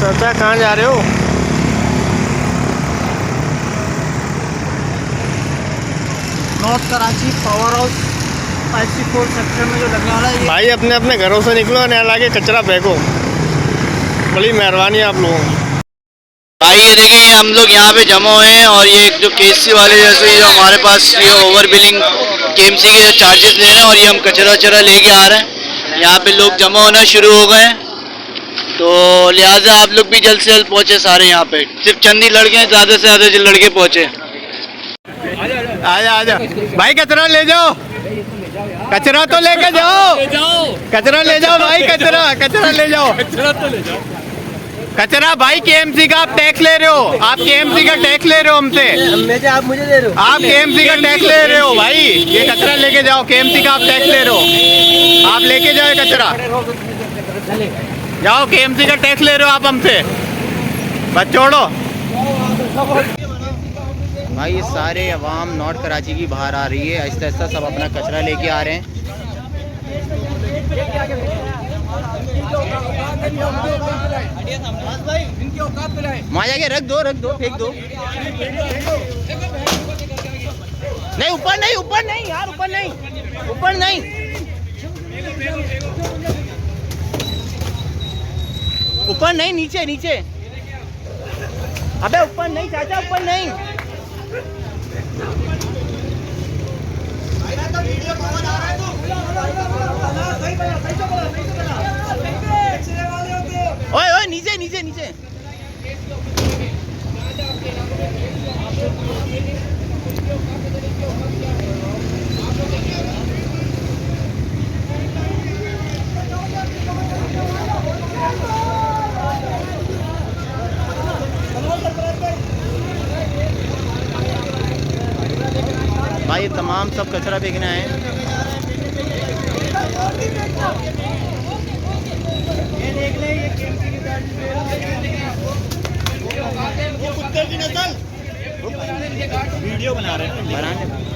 चाचा कहाँ जा रहे हो? North Karachi power house 54 sector में जो लगने वाला है भाई अपने अपने घरों से निकलो, न लाके कचरा फेंको। बड़ी मेहरबानी आप लोगों की। भाई ये देखिए हम लोग यहाँ पे जमा हुए हैं और ये एक जो केसी वाले जैसे जो हमारे पास ये ओवर बिलिंग केएमसी के जो चार्जेस ले रहे हैं और ये हम कचरा वचरा लेके आ रहे हैं। यहाँ पे लोग जमा होना शुरू हो गए हैं, तो लिहाजा आप लोग भी जल्द से जल्द पहुँचे सारे यहाँ पे। सिर्फ चंद ही लड़के हैं, ज़्यादा से ज़्यादा लड़के पहुँचे। आजा आजा भाई, कचरा ले जाओ, कचरा तो लेके जाओ, कचरा ले जाओ भाई, कचरा कचरा ले जाओ, कचरा भाई। केएमसी का आप टैक्स ले रहे हो, आप केएमसी का टैक्स ले रहे हो हमसे, आप मुझे दे रहे हो, आप केएमसी का टैक्स ले रहे हो भाई। ये कचरा लेके जाओ, केएमसी का आप टैक्स ले रहे हो, आप लेके जाओ कचरा, जाओ। केएमसी का टैक्स ले रहे हो आप हमसे, बस छोड़ो भाई। ये सारे अवाम नॉर्थ कराची की बाहर आ रही है, आहिस्ता आहिस्ता सब अपना कचरा लेके आ रहे हैं। वहाँ जाके रख दो, फेंक दो। नहीं ऊपर नहीं, ऊपर नहीं यार, ऊपर नहीं, ऊपर नहीं, ऊपर नहीं, नीचे नीचे। अबे ऊपर नहीं चाचा, ऊपर नहीं। ओए ओए नीचे नीचे नीचे। भाई ये तमाम सब कचरा फेंकना है। ये देख ले, ये केएमसी की गाड़ी वो कुत्ते की नस्ल वीडियो बना रहे हैं।